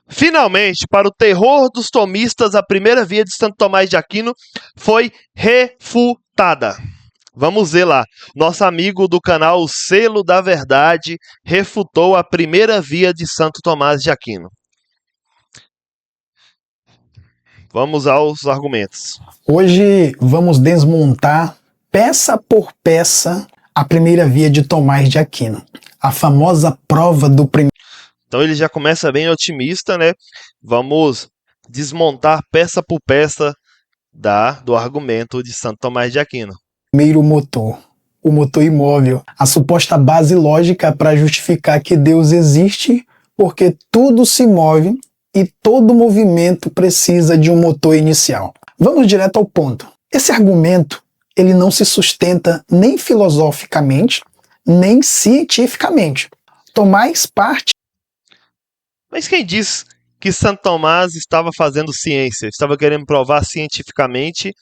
Finalmente, para o terror dos tomistas, a primeira via de Santo Tomás de Aquino foi refutada. Vamos ver lá. Nosso amigo do canal O Selo da Verdade refutou a primeira via de Santo Tomás de Aquino. Vamos aos argumentos. Hoje vamos desmontar, peça por peça, a primeira via de Tomás de Aquino. A famosa prova do primeiro. Então ele já começa bem otimista, né? Vamos desmontar peça por peça do argumento de Santo Tomás de Aquino. Primeiro motor, o motor imóvel, a suposta base lógica para justificar que Deus existe, porque tudo se move e todo movimento precisa de um motor inicial. Vamos direto ao ponto. Esse argumento, ele não se sustenta nem filosoficamente, nem cientificamente. Tomás parte. Mas quem diz que Santo Tomás estava fazendo ciência, estava querendo provar cientificamente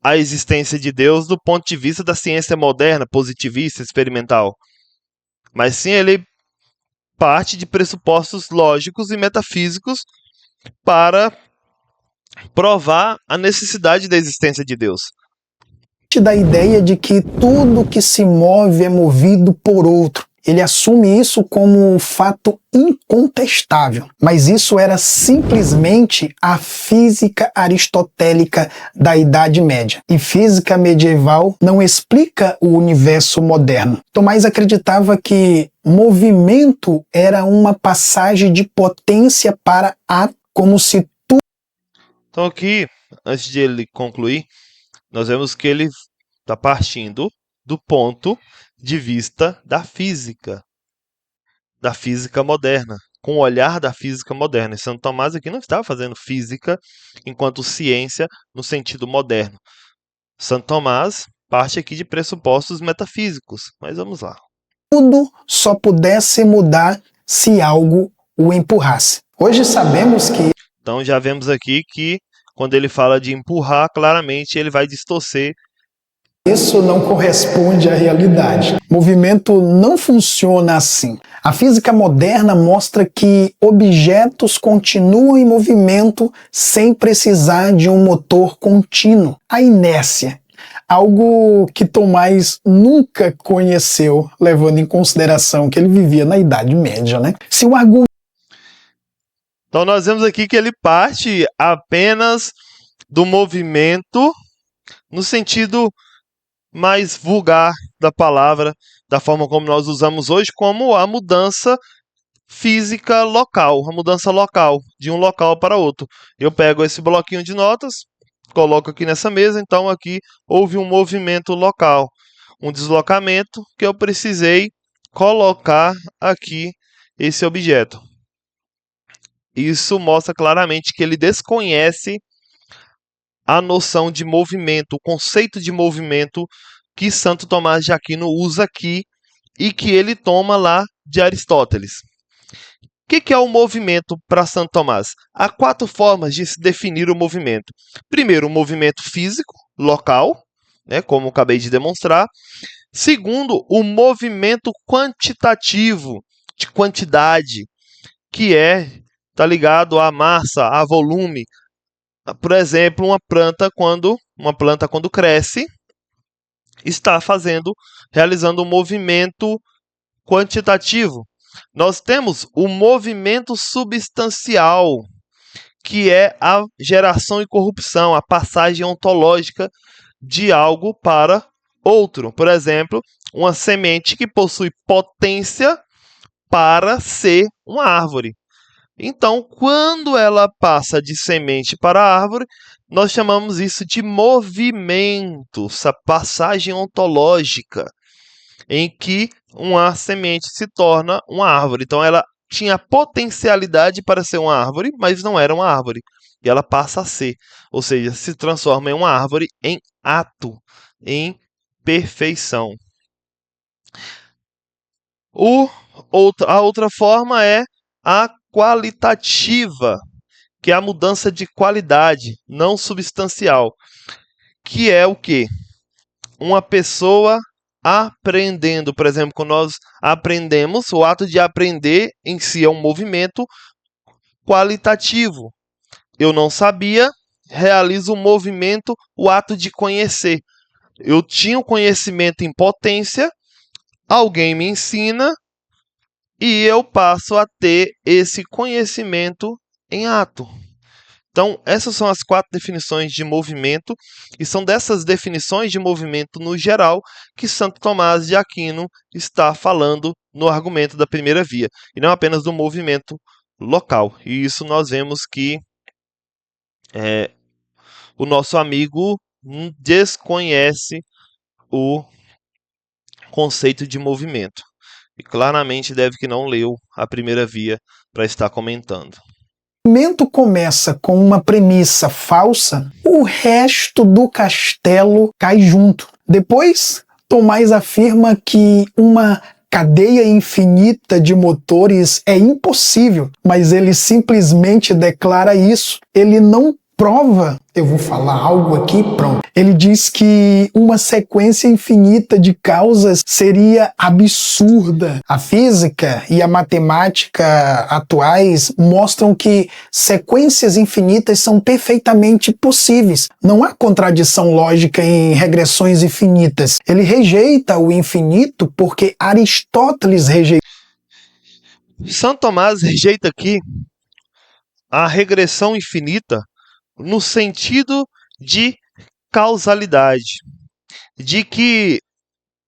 a existência de Deus do ponto de vista da ciência moderna, positivista, experimental? Mas sim, ele parte de pressupostos lógicos e metafísicos para provar a necessidade da existência de Deus. Da ideia de que tudo que se move é movido por outro. Ele assume isso como um fato incontestável, mas isso era simplesmente a física aristotélica da Idade Média. E física medieval não explica o universo moderno. Tomás acreditava que movimento era uma passagem de potência para ato, como se tudo... Então aqui, antes de ele concluir, nós vemos que ele está partindo do ponto de vista da física moderna, com o olhar da física moderna. E Santo Tomás aqui não estava fazendo física enquanto ciência no sentido moderno. Santo Tomás parte aqui de pressupostos metafísicos, mas vamos lá. Tudo só pudesse mudar se algo o empurrasse. Hoje sabemos que... Então já vemos aqui que quando ele fala de empurrar, claramente ele vai distorcer. Isso não corresponde à realidade. Movimento não funciona assim. A física moderna mostra que objetos continuam em movimento sem precisar de um motor contínuo. A inércia, algo que Tomás nunca conheceu, levando em consideração que ele vivia na Idade Média, né? Se o argumento... Então nós vemos aqui que ele parte apenas do movimento no sentido mais vulgar da palavra, da forma como nós usamos hoje, como a mudança física local, a mudança local, de um local para outro. Eu pego esse bloquinho de notas, coloco aqui nessa mesa, então aqui houve um movimento local, um deslocamento que eu precisei colocar aqui esse objeto. Isso mostra claramente que ele desconhece a noção de movimento, o conceito de movimento que Santo Tomás de Aquino usa aqui e que ele toma lá de Aristóteles. O que é o movimento para Santo Tomás? Há 4 formas de se definir o movimento. Primeiro, o movimento físico, local, né, como acabei de demonstrar. Segundo, o movimento quantitativo, de quantidade, que está ligado à massa, a volume. Por exemplo, uma planta quando cresce, está realizando um movimento quantitativo. Nós temos o movimento substancial, que é a geração e corrupção, a passagem ontológica de algo para outro. Por exemplo, uma semente que possui potência para ser uma árvore. Então, quando ela passa de semente para árvore, nós chamamos isso de movimento, essa passagem ontológica, em que uma semente se torna uma árvore. Então, ela tinha potencialidade para ser uma árvore, mas não era uma árvore. E ela passa a ser, ou seja, se transforma em uma árvore em ato, em perfeição. A outra forma é a qualitativa, que é a mudança de qualidade, não substancial, que é o quê? Uma pessoa aprendendo, por exemplo, quando nós aprendemos, o ato de aprender em si é um movimento qualitativo. Eu não sabia, realizo o movimento, o ato de conhecer. Eu tinha o conhecimento em potência, alguém me ensina e eu passo a ter esse conhecimento em ato. Então, essas são as 4 definições de movimento, e são dessas definições de movimento no geral que Santo Tomás de Aquino está falando no argumento da primeira via, e não apenas do movimento local. E isso nós vemos que o nosso amigo desconhece o conceito de movimento. E claramente deve que não leu a primeira via para estar comentando. O argumento começa com uma premissa falsa, o resto do castelo cai junto. Depois, Tomás afirma que uma cadeia infinita de motores é impossível, mas ele simplesmente declara isso. Ele não prova, eu vou falar algo aqui, pronto. Ele diz que uma sequência infinita de causas seria absurda. A física e a matemática atuais mostram que sequências infinitas são perfeitamente possíveis. Não há contradição lógica em regressões infinitas. Ele rejeita o infinito porque Aristóteles rejeitou. Santo Tomás rejeita aqui a regressão infinita no sentido de causalidade, de que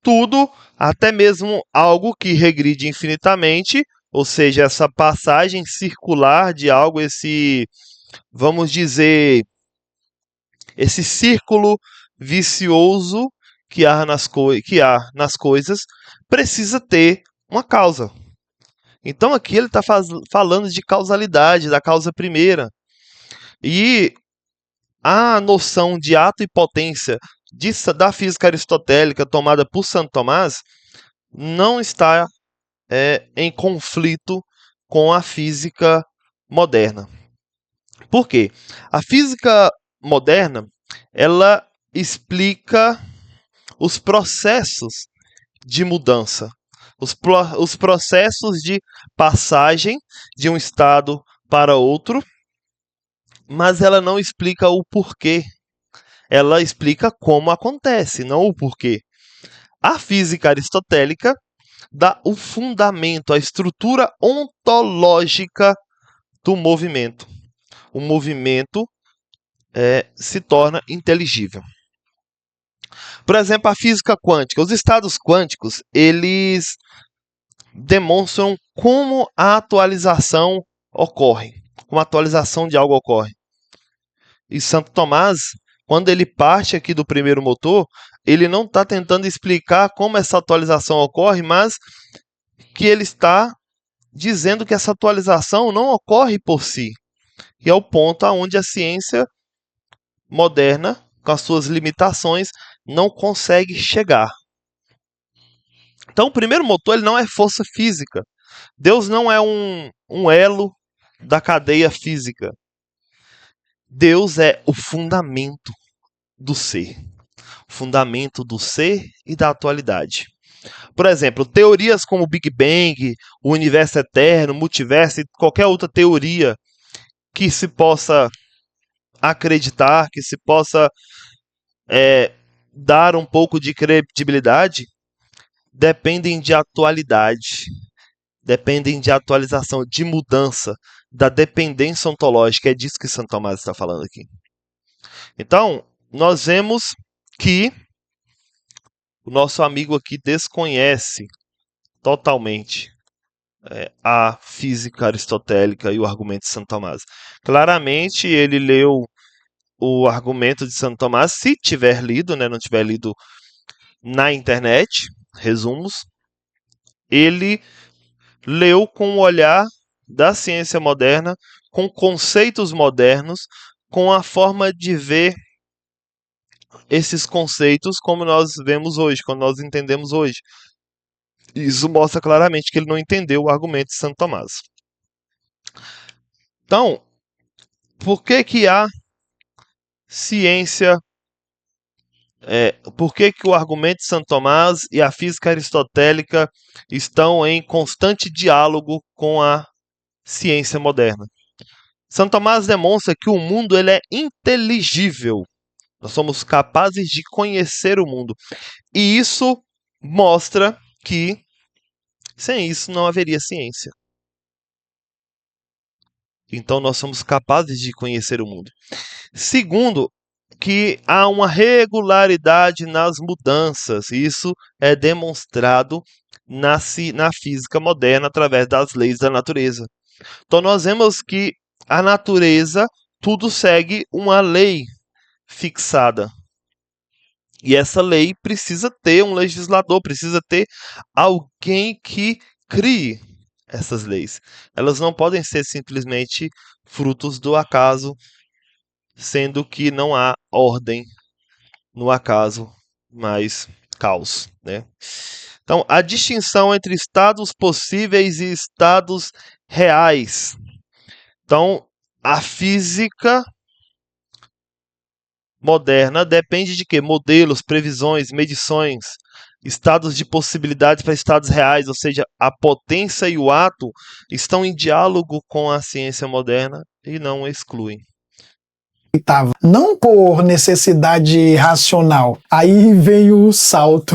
tudo, até mesmo algo que regride infinitamente, ou seja, essa passagem circular de algo, vamos dizer, esse círculo vicioso que há nas coisas, precisa ter uma causa. Então aqui ele está falando de causalidade, da causa primeira. E a noção de ato e potência da física aristotélica tomada por Santo Tomás não está em conflito com a física moderna. Por quê? A física moderna, ela explica os processos de mudança, os processos de passagem de um estado para outro, mas ela não explica o porquê. Ela explica como acontece, não o porquê. A física aristotélica dá o fundamento, a estrutura ontológica do movimento. O movimento se torna inteligível. Por exemplo, a física quântica. Os estados quânticos, eles demonstram como a atualização ocorre, como a atualização de algo ocorre. E Santo Tomás, quando ele parte aqui do primeiro motor, ele não está tentando explicar como essa atualização ocorre, mas que ele está dizendo que essa atualização não ocorre por si. E é o ponto aonde a ciência moderna, com as suas limitações, não consegue chegar. Então, o primeiro motor ele não é força física. Deus não é um elo da cadeia física. Deus é o fundamento do ser. O fundamento do ser e da atualidade. Por exemplo, teorias como o Big Bang, o universo eterno, o multiverso e qualquer outra teoria que se possa acreditar, que se possa dar um pouco de credibilidade, dependem de atualidade, dependem de atualização, de mudança, da dependência ontológica. É disso que Santo Tomás está falando aqui. Então, nós vemos que o nosso amigo aqui desconhece totalmente a física aristotélica e o argumento de Santo Tomás. Claramente, ele leu o argumento de Santo Tomás, se tiver lido, não tiver lido na internet, resumos, ele leu com o olhar da ciência moderna, com conceitos modernos, com a forma de ver esses conceitos como nós vemos hoje, como nós entendemos hoje. Isso mostra claramente que ele não entendeu o argumento de Santo Tomás. Então, por que a ciência, por que o argumento de Santo Tomás e a física aristotélica estão em constante diálogo com a ciência moderna? Santo Tomás demonstra que o mundo ele é inteligível. Nós somos capazes de conhecer o mundo. E isso mostra que sem isso não haveria ciência. Então nós somos capazes de conhecer o mundo. Segundo, que há uma regularidade nas mudanças. Isso é demonstrado na física moderna através das leis da natureza. Então nós vemos que a natureza, tudo segue uma lei fixada. E essa lei precisa ter um legislador, precisa ter alguém que crie essas leis. Elas não podem ser simplesmente frutos do acaso, sendo que não há ordem no acaso, mas caos, né? Então, a distinção entre estados possíveis e estados reais. Então, a física moderna depende de quê? Modelos, previsões, medições, estados de possibilidades para estados reais, ou seja, a potência e o ato estão em diálogo com a ciência moderna e não excluem. Não por necessidade racional. Aí veio o salto.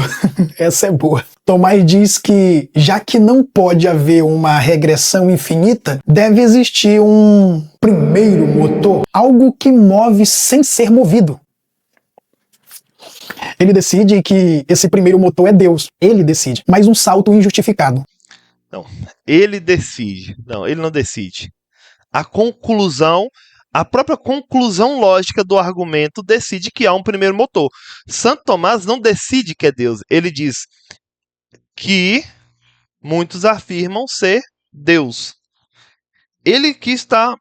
Essa é boa. Tomás diz que, já que não pode haver uma regressão infinita, deve existir um primeiro motor, algo que move sem ser movido. Ele decide que esse primeiro motor é Deus. Ele decide, mas um salto injustificado. Não, ele decide. Não, ele não decide. A própria conclusão lógica do argumento decide que há um primeiro motor. Santo Tomás não decide que é Deus. Ele diz que muitos afirmam ser Deus. Ele que está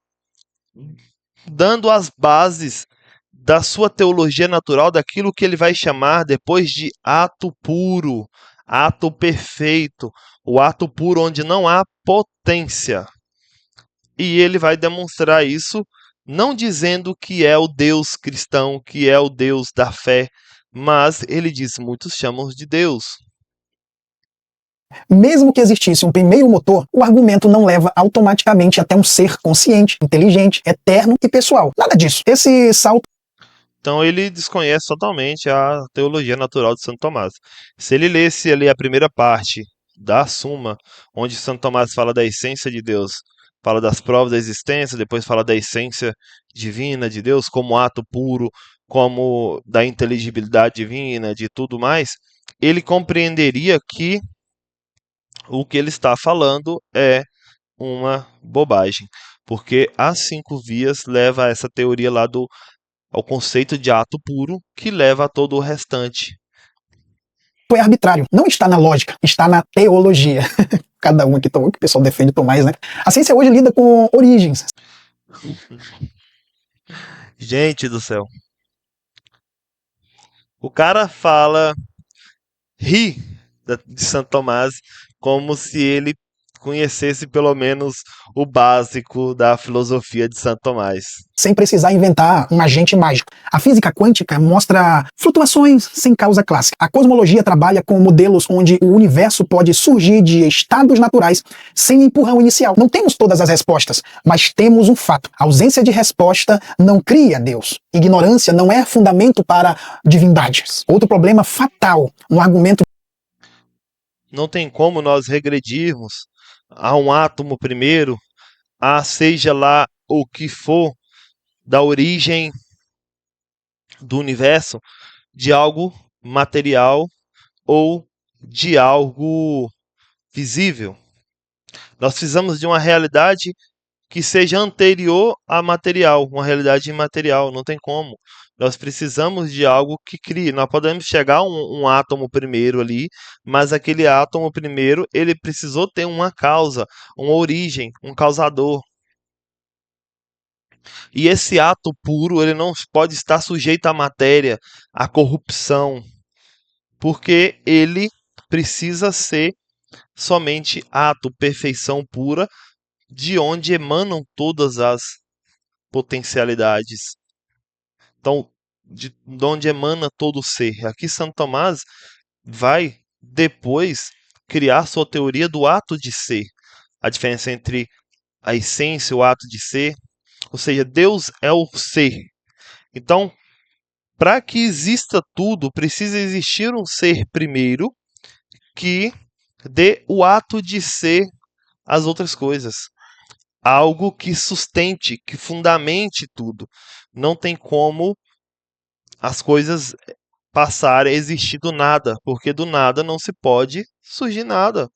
dando as bases da sua teologia natural, daquilo que ele vai chamar depois de ato puro, ato perfeito, o ato puro onde não há potência. E ele vai demonstrar isso não dizendo que é o Deus cristão, que é o Deus da fé, mas ele diz: muitos chamam de Deus. Mesmo que existisse um primeiro motor, o argumento não leva automaticamente até um ser consciente, inteligente, eterno e pessoal. Nada disso. Esse salto. Então ele desconhece totalmente a teologia natural de Santo Tomás. Se ele lesse ali a primeira parte da Suma, onde Santo Tomás fala da essência de Deus, fala das provas da existência, depois fala da essência divina de Deus como ato puro, como da inteligibilidade divina, de tudo mais, ele compreenderia que o que ele está falando é uma bobagem, porque as 5 vias leva a essa teoria lá ao conceito de ato puro, que leva a todo o restante. É arbitrário. Não está na lógica, está na teologia. Cada um aqui, que o pessoal defende Tomás, né? A ciência hoje lida com origens. Gente do céu. O cara ri de Santo Tomás como se ele conhecesse pelo menos o básico da filosofia de Santo Tomás. Sem precisar inventar um agente mágico. A física quântica mostra flutuações sem causa clássica. A cosmologia trabalha com modelos onde o universo pode surgir de estados naturais sem empurrão inicial. Não temos todas as respostas, mas temos um fato. A ausência de resposta não cria Deus. Ignorância não é fundamento para divindades. Outro problema fatal, um argumento. Não tem como nós regredirmos a um átomo primeiro, a seja lá o que for da origem do universo, de algo material ou de algo visível. Nós precisamos de uma realidade que seja anterior à material, uma realidade imaterial, não tem como. Nós precisamos de algo que crie. Nós podemos chegar a um átomo primeiro ali, mas aquele átomo primeiro, ele precisou ter uma causa, uma origem, um causador. E esse ato puro, ele não pode estar sujeito à matéria, à corrupção, porque ele precisa ser somente ato, perfeição pura, de onde emanam todas as potencialidades. Então, de onde emana todo o ser. Aqui Santo Tomás vai depois criar sua teoria do ato de ser. A diferença entre a essência, o ato de ser, Ou seja, Deus é o ser. Então, para que exista tudo, precisa existir um ser primeiro que dê o ato de ser as outras coisas. Algo que sustente, que fundamente tudo. Não tem como as coisas passarem a existir do nada, porque do nada não se pode surgir nada.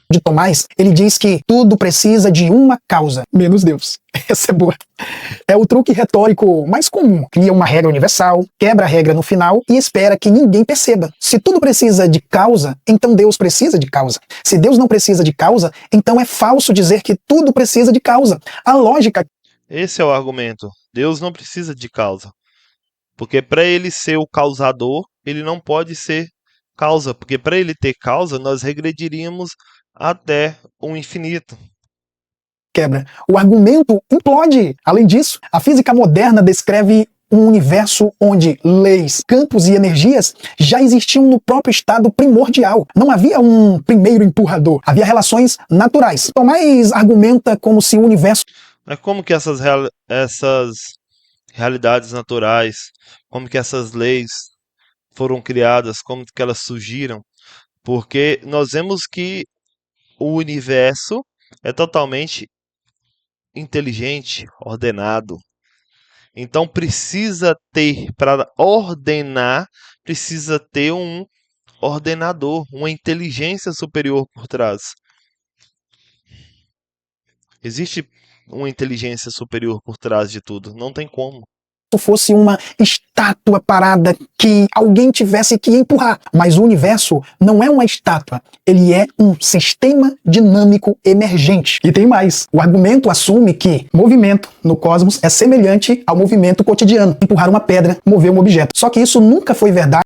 De Tomás, ele diz que tudo precisa de uma causa, menos Deus. Essa é boa. É o truque retórico mais comum. Cria uma regra universal, quebra a regra no final e espera que ninguém perceba. Se tudo precisa de causa, então Deus precisa de causa. Se Deus não precisa de causa, então é falso dizer que tudo precisa de causa. A lógica... Esse é o argumento. Deus não precisa de causa. Porque para ele ser o causador, ele não pode ser causa. Porque para ele ter causa, nós regrediríamos até o infinito. Quebra. O argumento implode. Além disso, a física moderna descreve um universo onde leis, campos e energias já existiam no próprio estado primordial. Não havia um primeiro empurrador, havia relações naturais. Tomás argumenta como se o universo... Mas como que essas realidades naturais, como que essas leis foram criadas, como que elas surgiram? Porque nós vemos que o universo é totalmente inteligente, ordenado. Então precisa ter, para ordenar, precisa ter um ordenador, uma inteligência superior por trás. Existe uma inteligência superior por trás de tudo, não tem como. fosse uma estátua parada que alguém tivesse que empurrar. Mas o universo não é uma estátua, ele é um sistema dinâmico emergente. E tem mais, o argumento assume que movimento no cosmos é semelhante ao movimento cotidiano, empurrar uma pedra, mover um objeto. Só que isso nunca foi verdade.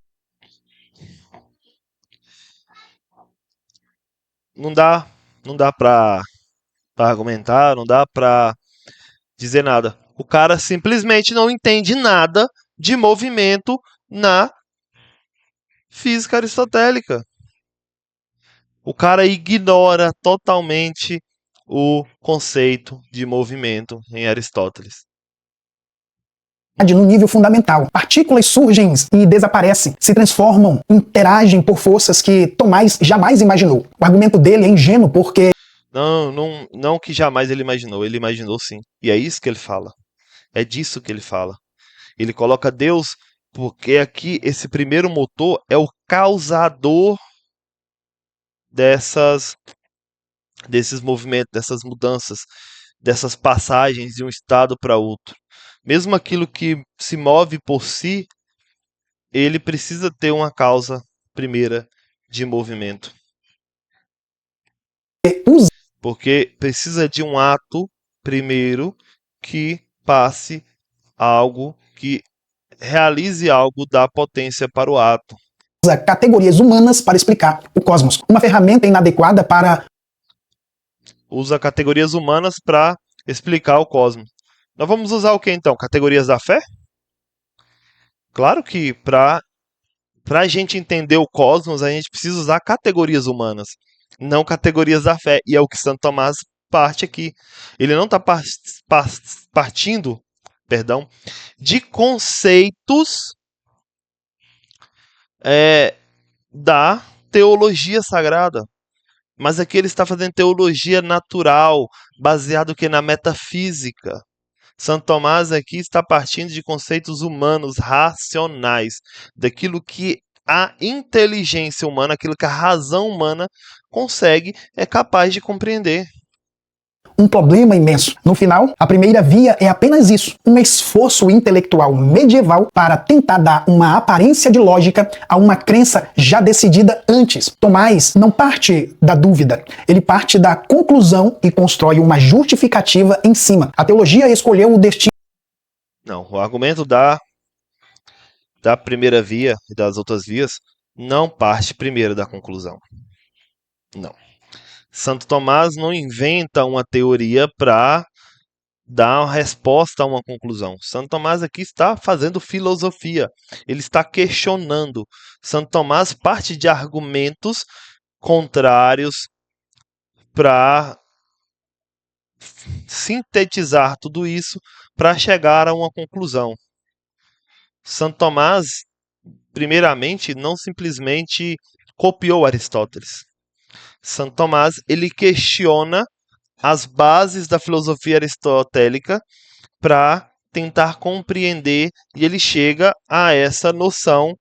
Não dá para argumentar, não dá para dizer nada. O cara simplesmente não entende nada de movimento na física aristotélica. O cara ignora totalmente o conceito de movimento em Aristóteles. No nível fundamental. Partículas surgem e desaparecem, se transformam, interagem por forças que Tomás jamais imaginou. O argumento dele é ingênuo porque... Não que jamais ele imaginou sim. E é isso que ele fala. É disso que ele fala. Ele coloca Deus porque aqui esse primeiro motor é o causador desses movimentos, dessas mudanças, dessas passagens de um estado para outro. Mesmo aquilo que se move por si, ele precisa ter uma causa primeira de movimento. Porque precisa de um ato primeiro que passe algo, que realize algo da potência para o ato. Usa categorias humanas para explicar o cosmos. Uma ferramenta inadequada para... Usa categorias humanas para explicar o cosmos. Nós vamos usar o que então? Categorias da fé? Claro que para a gente entender o cosmos, a gente precisa usar categorias humanas, não categorias da fé. E é o que Santo Tomás parte aqui. Ele não está partindo, de conceitos da teologia sagrada. Mas aqui ele está fazendo teologia natural, baseado que na metafísica. Santo Tomás aqui está partindo de conceitos humanos, racionais, daquilo que a inteligência humana, aquilo que a razão humana consegue, é capaz de compreender. Um problema imenso. No final, a primeira via é apenas isso, um esforço intelectual medieval para tentar dar uma aparência de lógica a uma crença já decidida antes. Tomás não parte da dúvida, ele parte da conclusão e constrói uma justificativa em cima. A teologia escolheu o destino... Não, o argumento da primeira via e das outras vias não parte primeiro da conclusão. Não. Santo Tomás não inventa uma teoria para dar uma resposta a uma conclusão. Santo Tomás aqui está fazendo filosofia. Ele está questionando. Santo Tomás parte de argumentos contrários para sintetizar tudo isso para chegar a uma conclusão. Santo Tomás, primeiramente, não simplesmente copiou Aristóteles. Santo Tomás, ele questiona as bases da filosofia aristotélica para tentar compreender, e ele chega a essa noção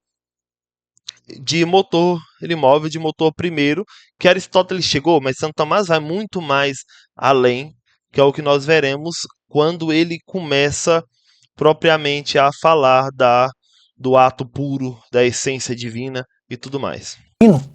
de motor móvel, de motor primeiro, que Aristóteles chegou, mas Santo Tomás vai muito mais além, que é o que nós veremos quando ele começa propriamente a falar do ato puro, da essência divina e tudo mais.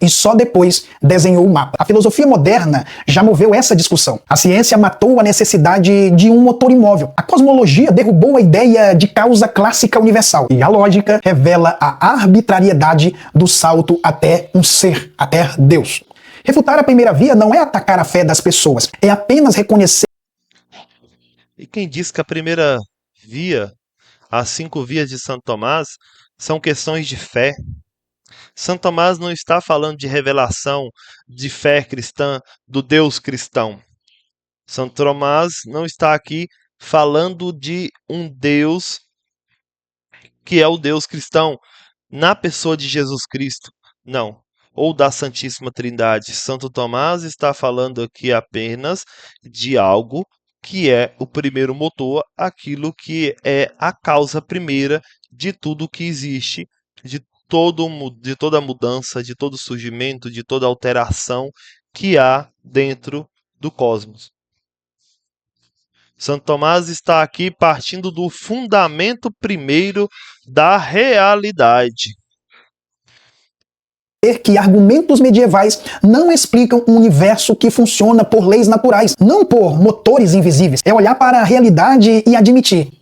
E só depois desenhou o mapa. A filosofia moderna já moveu essa discussão. A ciência matou a necessidade de um motor imóvel. A cosmologia derrubou a ideia de causa clássica universal. E a lógica revela a arbitrariedade do salto até um ser, até Deus. Refutar a primeira via não é atacar a fé das pessoas, é apenas reconhecer. E quem diz que a primeira via, as 5 vias de Santo Tomás, são questões de fé? Santo Tomás não está falando de revelação, de fé cristã, do Deus cristão. Santo Tomás não está aqui falando de um Deus que é o Deus cristão, na pessoa de Jesus Cristo. Não. Ou da Santíssima Trindade. Santo Tomás está falando aqui apenas de algo que é o primeiro motor, aquilo que é a causa primeira de tudo que existe, de toda mudança, de todo surgimento, de toda alteração que há dentro do cosmos. Santo Tomás está aqui partindo do fundamento primeiro da realidade. Que argumentos medievais não explicam um universo que funciona por leis naturais, não por motores invisíveis. É olhar para a realidade e admitir: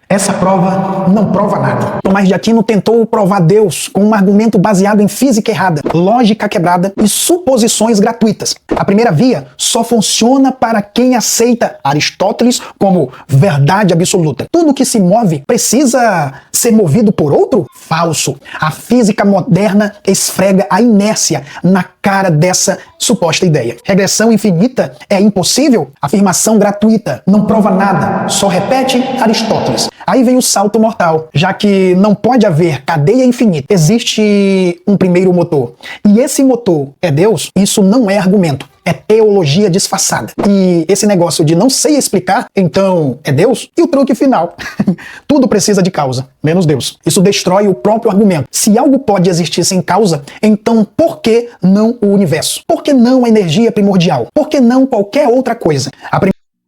essa prova não prova nada. Tomás de Aquino tentou provar Deus com um argumento baseado em física errada, lógica quebrada e suposições gratuitas. A primeira via só funciona para quem aceita Aristóteles como verdade absoluta. Tudo que se move precisa ser movido por outro? Falso. A física moderna esfrega a inércia na cara dessa suposta ideia. Regressão infinita é impossível? Afirmação gratuita. Não prova nada. Só repete Aristóteles. Aí vem o salto mortal, já que não pode haver cadeia infinita. Existe um primeiro motor. E esse motor é Deus? Isso não é argumento. É teologia disfarçada. E esse negócio de não sei explicar, então é Deus? E o truque final? Tudo precisa de causa, menos Deus. Isso destrói o próprio argumento. Se algo pode existir sem causa, então por que não o universo? Por que não a energia primordial? Por que não qualquer outra coisa?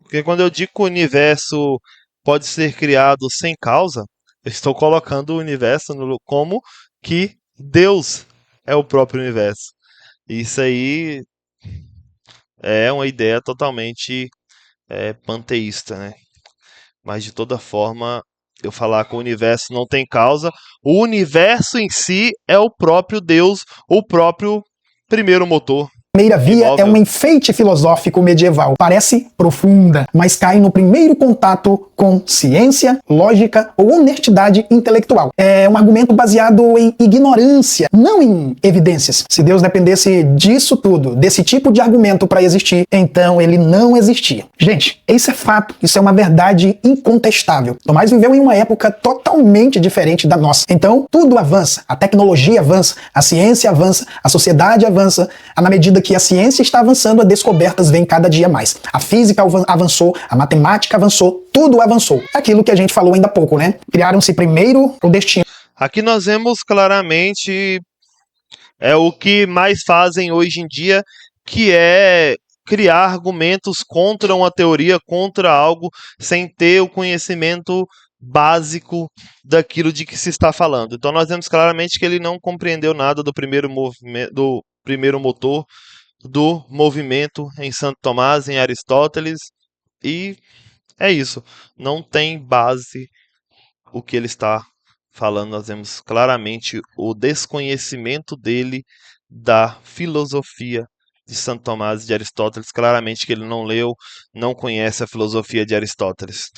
Porque quando eu digo que o universo pode ser criado sem causa, eu estou colocando o universo como que Deus é o próprio universo. Isso aí é uma ideia totalmente panteísta, né? Mas de toda forma, eu falar que o universo não tem causa, o universo em si é o próprio Deus, o próprio primeiro motor. Primeira via é um enfeite filosófico medieval. Parece profunda, mas cai no primeiro contato com ciência, lógica ou honestidade intelectual. É um argumento baseado em ignorância, não em evidências. Se Deus dependesse disso tudo, desse tipo de argumento para existir, então ele não existia. Gente, isso é fato, isso é uma verdade incontestável. Tomás viveu em uma época totalmente diferente da nossa. Então, tudo avança, a tecnologia avança, a ciência avança, a sociedade avança, na medida que a ciência está avançando, as descobertas vêm cada dia mais. A física avançou, a matemática avançou, tudo avançou. Aquilo que a gente falou ainda há pouco, né? Criaram-se primeiro o destino. Aqui nós vemos claramente o que mais fazem hoje em dia, que é criar argumentos contra uma teoria, contra algo, sem ter o conhecimento básico daquilo de que se está falando. Então nós vemos claramente que ele não compreendeu nada do primeiro movimento, do primeiro motor, do movimento em Santo Tomás, em Aristóteles, e é isso. Não tem base o que ele está falando. Nós vemos claramente o desconhecimento dele da filosofia de Santo Tomás e de Aristóteles. Claramente que ele não leu, não conhece a filosofia de Aristóteles.